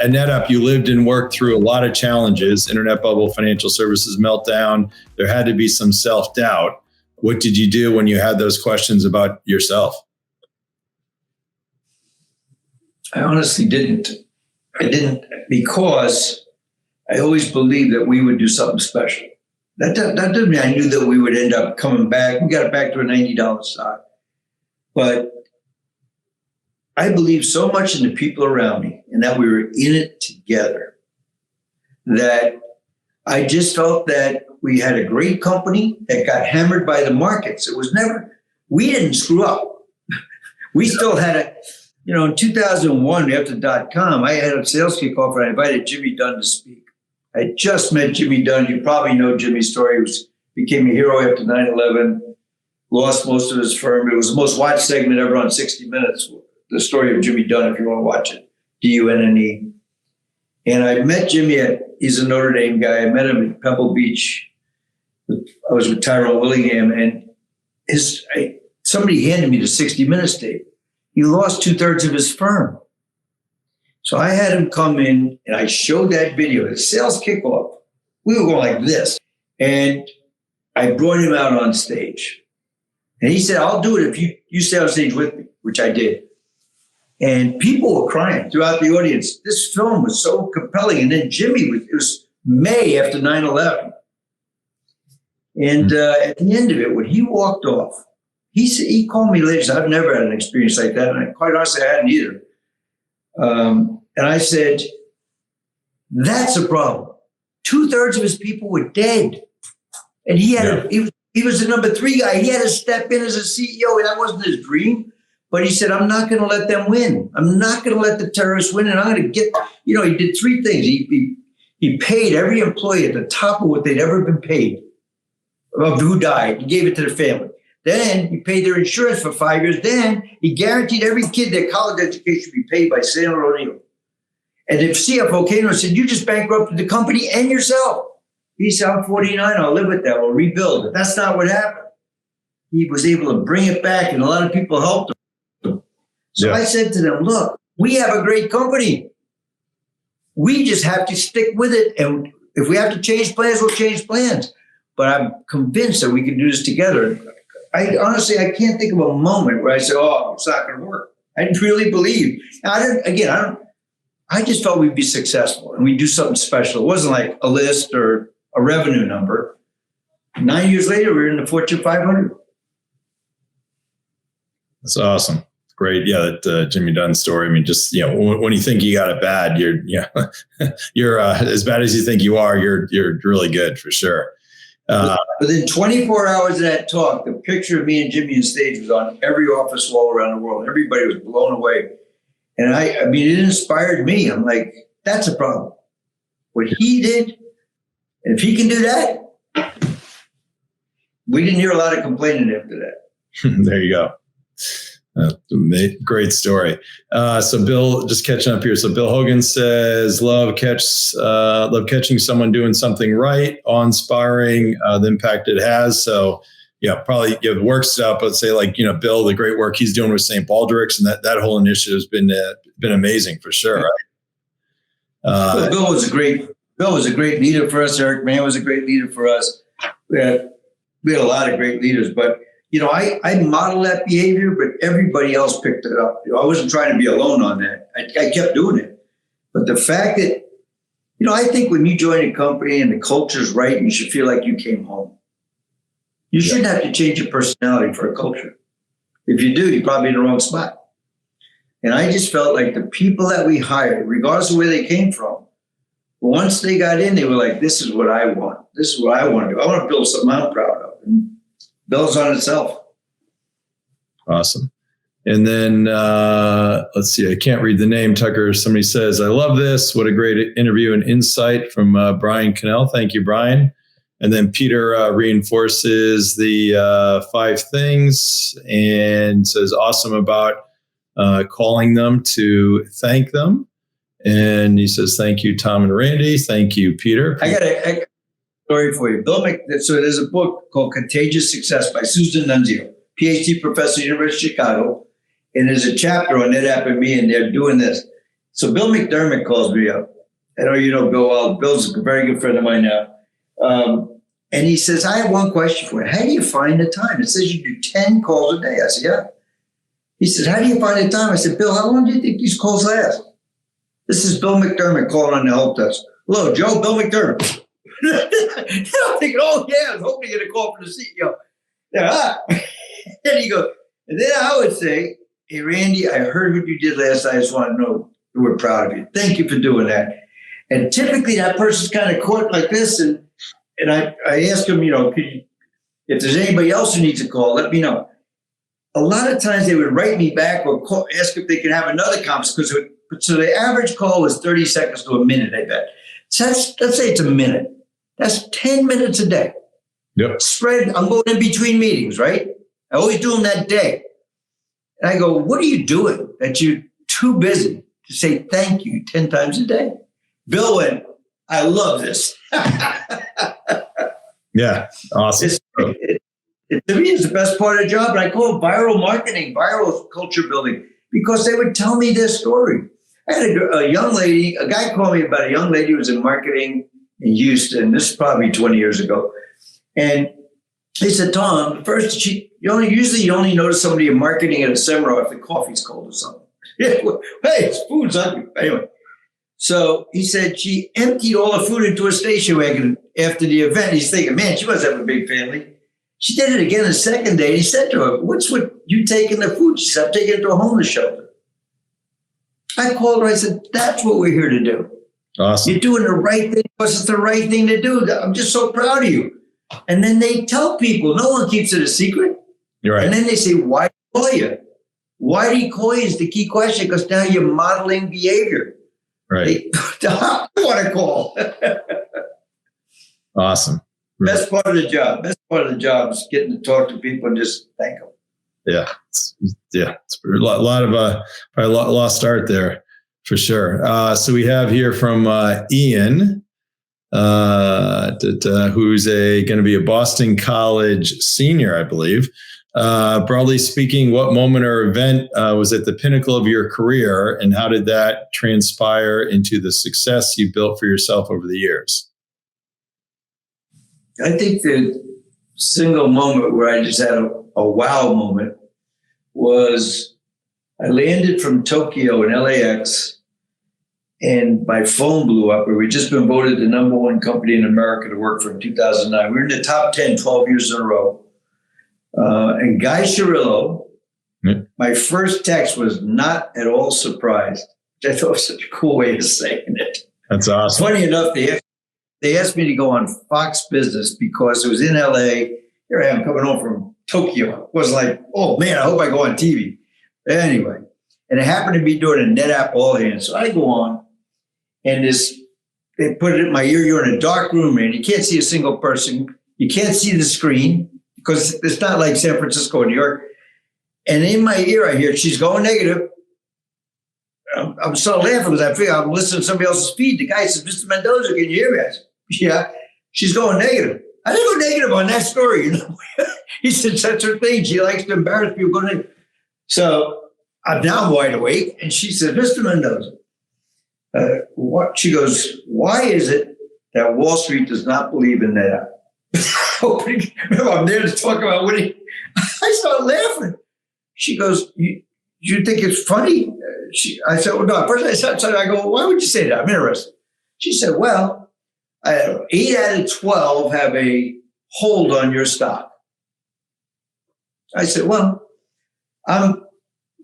at NetApp, you lived and worked through a lot of challenges, internet bubble, financial services meltdown. There had to be some self-doubt. What did you do when you had those questions about yourself? I honestly didn't. I didn't, because I always believed that we would do something special. That doesn't mean I knew that we would end up coming back. We got it back to a $90 stock. But I believed so much in the people around me and that we were in it together that I just felt that we had a great company that got hammered by the markets. It was never, we didn't screw up. We still had in 2001, after .com, I had a sales kickoff and I invited Jimmy Dunn to speak. I just met Jimmy Dunn. You probably know Jimmy's story. He became a hero after 9/11, lost most of his firm. It was the most watched segment ever on 60 Minutes. The story of Jimmy Dunn, if you want to watch it, Dunne. And I met Jimmy he's a Notre Dame guy. I met him at Pebble Beach. I was with Tyrone Willingham, and somebody handed me the 60 Minutes tape. He lost 2/3 of his firm. So I had him come in and I showed that video, the sales kickoff. We were going like this. And I brought him out on stage. And he said, I'll do it if you stay on stage with me, which I did. And people were crying throughout the audience. This film was so compelling. And then it was May after 9/11. And at the end of it, when he walked off, he called me later. I've never had an experience like that. And quite honestly, I hadn't either. And I said, that's a problem. 2/3 of his people were dead. And he was the number 3 guy. He had to step in as a CEO. And that wasn't his dream. But he said, I'm not going to let them win. I'm not going to let the terrorists win. And I'm going to get, he did 3 things. He paid every employee at the top of what they'd ever been paid of who died. He gave it to their family. Then he paid their insurance for 5 years. Then he guaranteed every kid their college education be paid by Sailor O'Neill. And if CFO came and said, you just bankrupted the company and yourself. He said, I'm 49, I'll live with that, we'll rebuild it. That's not what happened. He was able to bring it back, and a lot of people helped him. So I said to them, look, we have a great company. We just have to stick with it. And if we have to change plans, we'll change plans. But I'm convinced that we can do this together. I can't think of a moment where I said, oh, it's not going to work. I didn't really believe. I just felt we'd be successful and we'd do something special. It wasn't like a list or a revenue number. 9 years later, we were in the Fortune 500. That's awesome. Great. Yeah, that Jimmy Dunn story. I mean, just, when you think you got it bad, you're as bad as you think you are, you're really good for sure. Within 24 hours of that talk, the picture of me and Jimmy on stage was on every office wall around the world. Everybody was blown away. And it inspired me. I'm like, that's a problem. What he did, and if he can do that, we didn't hear a lot of complaining after that. There you go. Great story. So Bill, just catching up here. So Bill Hogan says, love catching someone doing something right, awe-inspiring, the impact it has. So probably give work stuff, but say Bill, the great work he's doing with St. Baldrick's, and that whole initiative has been amazing for sure. Right? Bill was a great leader for us. Eric Mann was a great leader for us. We had a lot of great leaders, but I modeled that behavior, but everybody else picked it up. I wasn't trying to be alone on that. I kept doing it. But the fact that, I think when you join a company and the culture's right, you should feel like you came home. You shouldn't have to change your personality for a culture. If you do, you're probably in the wrong spot. And I just felt like the people that we hired, regardless of where they came from, once they got in, they were like, this is what I want. This is what I want to do. I want to build something I'm proud of. And builds on itself. Awesome. And then let's see, I can't read the name. Tucker, somebody says, I love this. What a great interview and insight from Brian Cannell. Thank you, Brian. And then Peter reinforces the 5 things and says, awesome about calling them to thank them. And he says, thank you, Tom and Randy. Thank you, Peter. I got a story for you. So there's a book called Contagious Success by Susan Nunzio, PhD professor at the University of Chicago. And there's a chapter on NetApp and me, and they're doing this. So Bill McDermott calls me up. I know you know Bill well. Bill's a very good friend of mine now. And he says, I have one question for you. How do you find the time? It says you do 10 calls a day. I said, yeah. He said, how do you find the time? I said, Bill, how long do you think these calls last? This is Bill McDermott calling on the help desk. Hello, Joe, Bill McDermott. I'm thinking, oh, yeah, I was hoping to get a call from the CEO. Yeah. And he goes, and then I would say, hey, Randy, I heard what you did last night. I just want to know we're proud of you. Thank you for doing that. And typically that person's kind of caught like this. And I ask them, if there's anybody else who needs a call, let me know. A lot of times they would write me back or ask if they could have another conversation. So the average call was 30 seconds to a minute, I bet. So let's say it's a minute. That's 10 minutes a day. Yep. Spread, I'm going in between meetings, right? I always do them that day. And I go, what are you doing that you're too busy to say thank you 10 times a day? Bill went, I love this. Yeah, awesome. To me, it's the best part of the job. And I call it viral marketing, viral culture building, because they would tell me their story. I had a young lady, a guy called me about a young lady who was in marketing in Houston. This is probably 20 years ago. And he said, Tom, first, usually you only notice somebody in marketing at a seminar if the coffee's cold or something. Hey, it's food's hungry. Anyway, so he said she emptied all the food into a station wagon after the event. He's thinking, man, she must have a big family. She did it again the second day. He said to her, what's with you taking the food? She said, I'm taking it to a homeless shelter. I called her. I said, that's what we're here to do. Awesome. You're doing the right thing because it's the right thing to do. I'm just so proud of you. And then they tell people, no one keeps it a secret. You're right. And then they say, why did he call you? Why did he call you is the key question, because now you're modeling behavior. Right. I want to call. Awesome. Best part of the job. Best part of the job is getting to talk to people and just thank them. Yeah. It's a lot of probably a lost art there for sure. So we have here from Ian, who's going to be a Boston College senior, I believe. Broadly speaking, what moment or event was at the pinnacle of your career, and how did that transpire into the success you built for yourself over the years? I think the single moment where I just had a wow moment was I landed from Tokyo in LAX and my phone blew up. We had just been voted the #1 company in America to work for in 2009. We were in the top 10, 12 years in a row. And Guy Cirillo, my first text was not at all surprised, which I thought was such a cool way of saying it. That's awesome. Funny enough, they asked me to go on Fox Business because it was in LA. Here I am coming home from Tokyo. It was like, oh man, I hope I go on TV. Anyway, and it happened to be during a NetApp all hands. So I go on, and they put it in my ear. You're in a dark room, man. You can't see a single person. You can't see the screen because it's not like San Francisco or New York. And in my ear, I hear, she's going negative. I'm so laughing because I figure I'm listening to somebody else's feed. The guy says, Mr. Mendoza, can you hear me? I said, yeah, she's going negative. I didn't go negative on that story. He said, that's her thing. She likes to embarrass people. Go negative. So I'm now wide awake. And she said, Mr. Mendoza, what? She goes, why is it that Wall Street does not believe in that? Remember, I'm there to talk about winning. I started laughing. She goes, you think it's funny? I said, well, no. First I go, why would you say that? I'm interested. She said, well, 8 out of 12 have a hold on your stock. I said, well,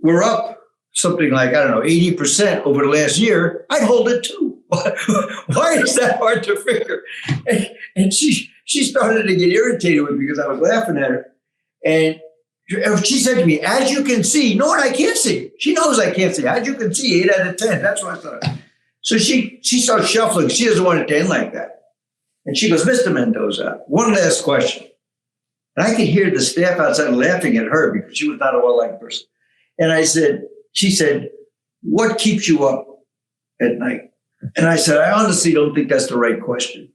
we're up something like, I don't know, 80% over the last year. I'd hold it too. Why is that hard to figure? And she started to get irritated with me because I was laughing at her. And she said to me, as you can see, no, I can't see. She knows I can't see. As you can see, 8 out of 10. That's what I thought. So she starts shuffling. She doesn't want it to end like that. And she goes, Mr. Mendoza, one last question. And I could hear the staff outside laughing at her because she was not a well-liked person. And she said, what keeps you up at night? And I said, I honestly don't think that's the right question.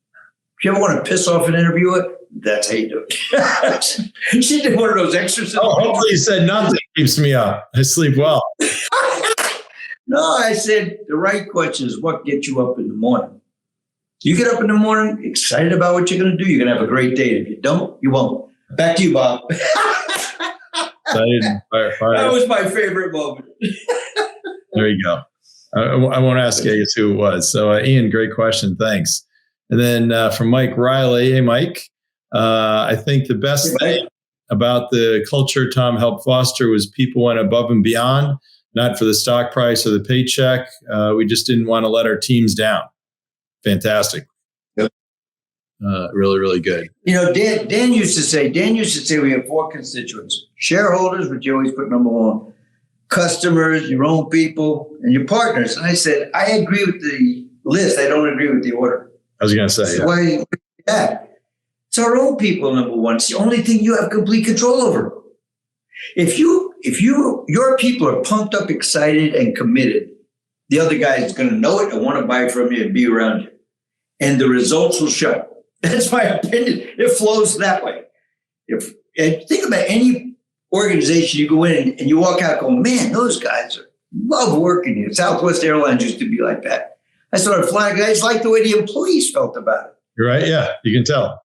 If you ever want to piss off an interviewer, that's how you do it. She did one of those exercises. Oh, hopefully you said nothing keeps me up. I sleep well. No, I said, the right question is what gets you up in the morning? You get up in the morning excited about what you're going to do, you're going to have a great day. If you don't, you won't. Back to you, Bob. That was my favorite moment. There you go. I won't ask you who it was. So, Ian, great question. Thanks. And then from Mike Riley. Hey, Mike. I think the best thing about the culture Tom helped foster was people went above and beyond, not for the stock price or the paycheck. We just didn't want to let our teams down. Fantastic. Yep. Really, really good. You know, Dan used to say we have 4 constituents: shareholders, which you always put number 1, customers, your own people, and your partners. And I said, I agree with the list. I don't agree with the order. I was going to say, so why that? It's our own people, number 1. It's the only thing you have complete control over. If your people are pumped up, excited, and committed, the other guy is going to know it and want to buy from you and be around you. And the results will show. That's my opinion. It flows that way. And think about any organization you go in and you walk out going, man, those guys love working here. Southwest Airlines used to be like that. I started flying. I just like the way the employees felt about it. You're right. Yeah, you can tell.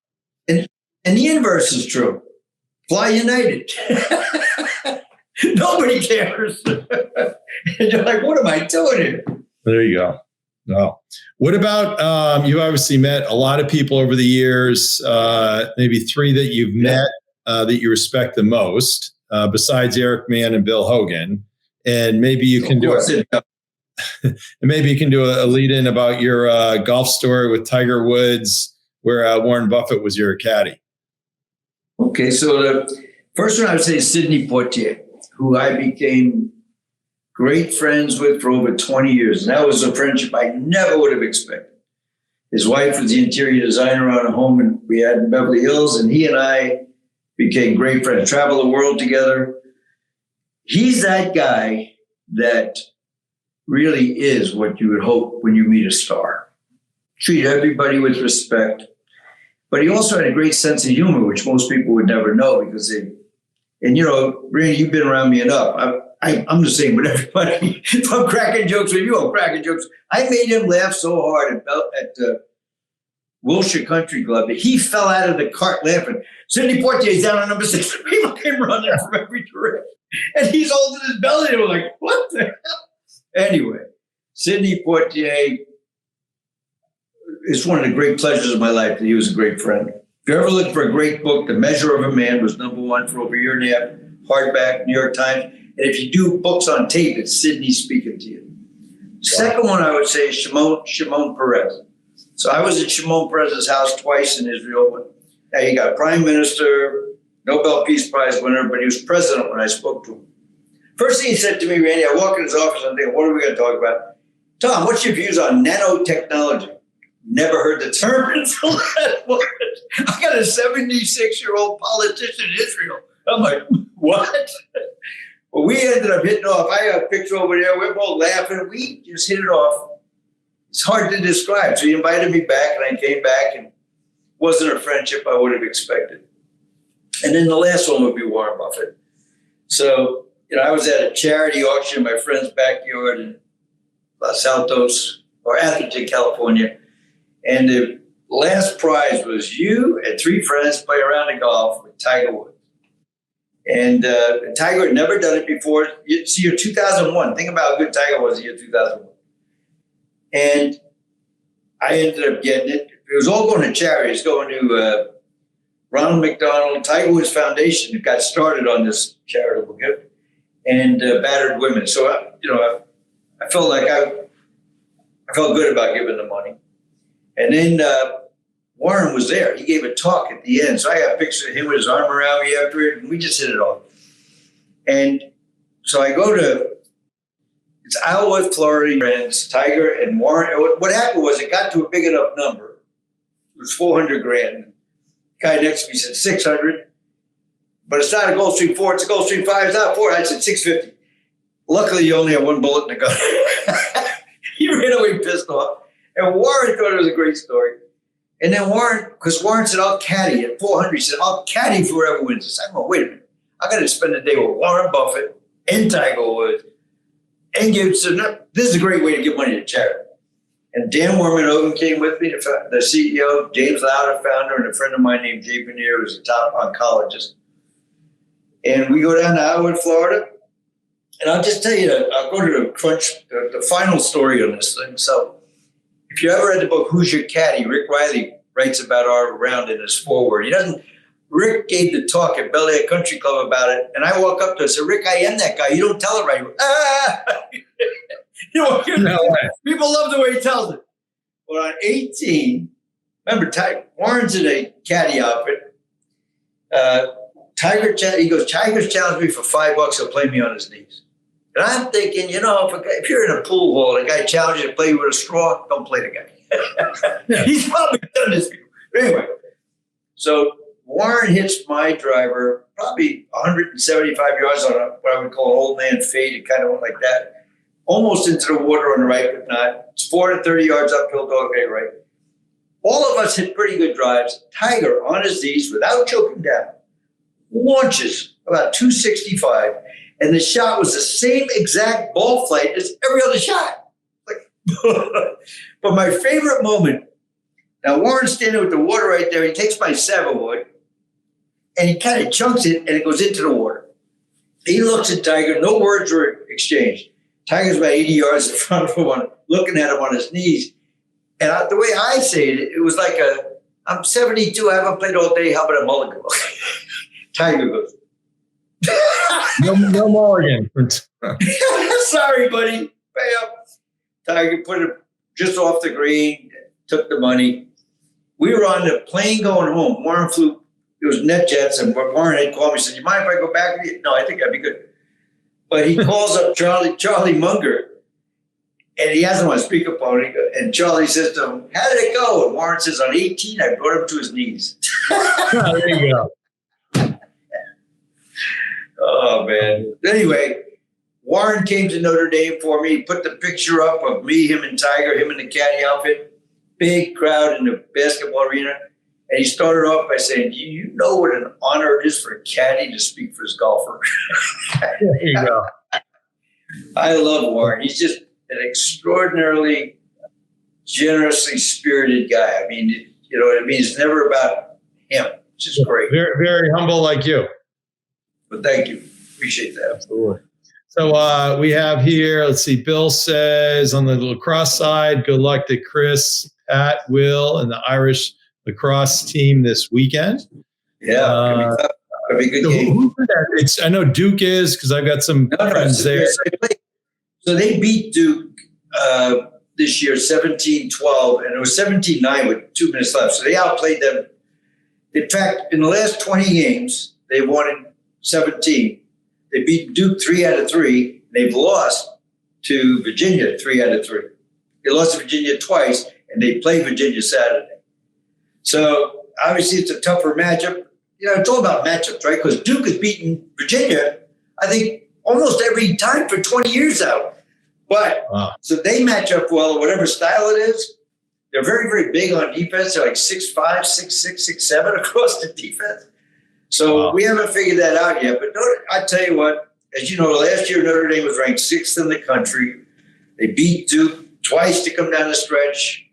And the inverse is true. Fly United. Nobody cares. And you're like, what am I doing here? There you go. No. What about, you obviously met a lot of people over the years, maybe 3 that you've met that you respect the most, besides Eric Mann and Bill Hogan. And maybe you can do a lead in about your golf story with Tiger Woods, where Warren Buffett was your caddy. Okay, so the first one I would say is Sidney Poitier, who I became great friends with for over 20 years. And that was a friendship I never would have expected. His wife was the interior designer on a home we had in Beverly Hills, and he and I became great friends, traveled the world together. He's that guy that really is what you would hope when you meet a star. Treat everybody with respect. But he also had a great sense of humor, which most people would never know because and you know, Randy, you've been around me enough. I'm the same with everybody. If I'm cracking jokes with you, I'm cracking jokes. I made him laugh so hard at Wilshire Country Club that he fell out of the cart laughing. Sidney Poitier's down on number 6. People came running from every direction. And he's holding his belly. And we're like, what the hell? Anyway, Sidney Poitier is one of the great pleasures of my life that he was a great friend. If you ever look for a great book, The Measure of a Man was number 1 for over a year and a half, hardback, New York Times. And if you do books on tape, it's Sidney speaking to you. Second one I would say is Shimon Peres. So I was at Shimon Peres' house twice in Israel. Now he got Prime Minister, Nobel Peace Prize winner, but he was president when I spoke to him. First thing he said to me, Randy, I walk in his office and I'm thinking, what are we going to talk about? Tom, what's your views on nanotechnology? Never heard the term until that moment. I got a 76-year-old politician in Israel. I'm like, what? Well, we ended up hitting off. I got a picture over there. We're both laughing. We just hit it off. It's hard to describe. So he invited me back, and I came back, and it wasn't a friendship I would have expected. And then the last one would be Warren Buffett. So, you know, I was at a charity auction in my friend's backyard in Los Altos, or Atherton, California. And the last prize was you and 3 friends play around the golf with Tiger Woods. And Tiger had never done it before. It's year 2001. Think about how good Tiger was in year 2001. And I ended up getting it. It was all going to charity. It was going to Ronald McDonald, Tiger Woods Foundation that got started on this charitable gift, and battered women. So, I felt like I felt good about giving the money. And then Warren was there. He gave a talk at the end. So I got a picture of him with his arm around me after it, and we just hit it off. And so I go to, it's Isleworth, Florida, friends, Tiger and Warren. What happened was it got to a big enough number. It was $400,000. The guy next to me said 600, but it's not a Gulfstream 4, it's a Gulfstream 5, it's not 4. I said 650. Luckily, you only have 1 bullet in the gun. He ran away pissed off. And Warren thought it was a great story. And then because Warren said, I'll caddy at 400. He said, I'll caddy for whoever wins. I said, wait a minute. I got to spend the day with Warren Buffett and Tiger Woods. And this is a great way to give money to charity. And Dan Worman-Hogan came with me, the CEO, James Lauder, founder, and a friend of mine named Jay Veneer, who's a top oncologist. And we go down to Iowa, Florida. And I'll just tell you, I'll go to the final story on this thing. So if you ever read the book, Who's Your Caddy? Rick Riley writes about our round in his foreword. Rick gave the talk at Bel Air Country Club about it. And I walk up to him and say, Rick, I am that guy. You don't tell it right. People love the way he tells it. But on 18, remember, Warren's in a caddy outfit. He goes, Tiger's challenged me for $5. He'll play me on his knees. And I'm thinking, if you're in a pool hall and a guy challenges you to play with a straw, don't play the guy. He's probably done this before. Anyway, so Warren hits my driver probably 175 yards on what I would call an old man fade. It kind of went like that. Almost into the water on the right, but not. It's 430 yards uphill, dog day right. All of us hit pretty good drives. Tiger on his knees without choking down. Launches about 265, and the shot was the same exact ball flight as every other shot. But my favorite moment, now Warren's standing with the water right there. He takes my 7-wood, and he kind of chunks it, and it goes into the water. He looks at Tiger. No words were exchanged. Tiger's about 80 yards in front of him, looking at him on his knees. And the way I say it, it was like I'm 72, I haven't played all day, how about a mulligan? Tiger goes, no mulligan. Sorry, buddy. Bam. Tiger put it just off the green, took the money. We were on the plane going home. Warren flew, it was NetJets, and Warren had called me and said, you mind if I go back with you? No, I think I'd be good. But he calls up Charlie Munger, and he has him on speakerphone. And Charlie says to him, how did it go? And Warren says, on 18, I brought him to his knees. There you go. Oh, man. Anyway, Warren came to Notre Dame for me. He put the picture up of me, him, and Tiger, him in the caddy outfit. Big crowd in the basketball arena. And he started off by saying, do you know what an honor it is for a caddy to speak for his golfer? There you go. I love Warren. He's just an extraordinarily generously spirited guy. I mean, you know what I mean? It's never about him, which is great. Very, very humble like you. But thank you. Appreciate that. Absolutely. So we have here, let's see, Bill says on the lacrosse side, good luck to Chris, Pat, Will, and the Irish lacrosse team this weekend. Yeah, it'll be a good game. Who's that? I know Duke is, because I've got some friends there. So they beat Duke this year 17-12, and it was 17-9 with 2 minutes left. So they outplayed them. In fact, in the last 20 games, they won in 17. They beat Duke 3 out of 3. They've lost to Virginia 3 out of 3. They lost to Virginia twice, and they play Virginia Saturday. So obviously it's a tougher matchup. You know, it's all about matchups, right? Because Duke has beaten Virginia, I think, almost every time for 20 years now. But so they match up well, whatever style it is. They're very, very big on defense. They're like 6'5", 6'6", 6'7" across the defense. So we haven't figured that out yet. But I tell you what, as you know, last year Notre Dame was ranked 6th in the country. They beat Duke twice to come down the stretch.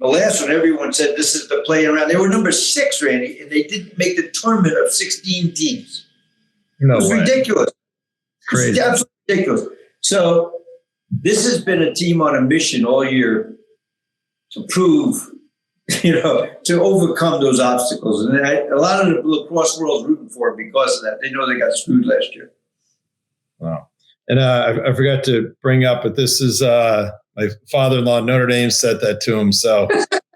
The last one, everyone said this is the play around. They were number 6, Randy, and they didn't make the tournament of 16 teams. No it was way. ridiculous. Crazy. It's absolutely ridiculous. So this has been a team on a mission all year to prove, to overcome those obstacles. And a lot of the lacrosse world is rooting for it because of that. They know they got screwed last year. Wow. And I forgot to bring up, but this is my father-in-law, Notre Dame, said that to him. So,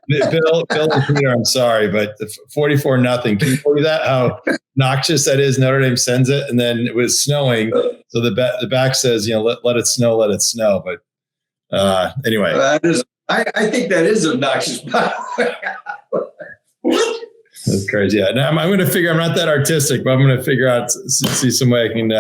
Bill and Peter, I'm sorry, but 44-0. Can you believe that? How noxious that is? Notre Dame sends it, and then it was snowing. So the back says, let it snow, let it snow. But anyway. I think that is obnoxious. That's crazy. Yeah, now I'm going to figure. I'm not that artistic, but I'm going to figure out, see some way I can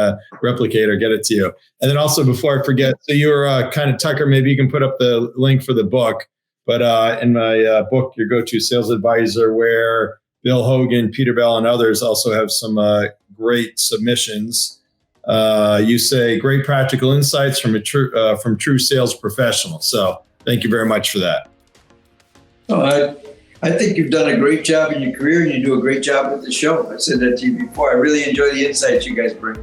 replicate or get it to you. And then also, before I forget, so you were kind of Tucker. Maybe you can put up the link for the book. But in my book, Your Go-To Sales Advisor, where Bill Hogan, Peter Bell, and others also have some great submissions. You say great practical insights from true sales professionals. So thank you very much for that. I think you've done a great job in your career, and you do a great job with the show. I said that to you before. I really enjoy the insights you guys bring.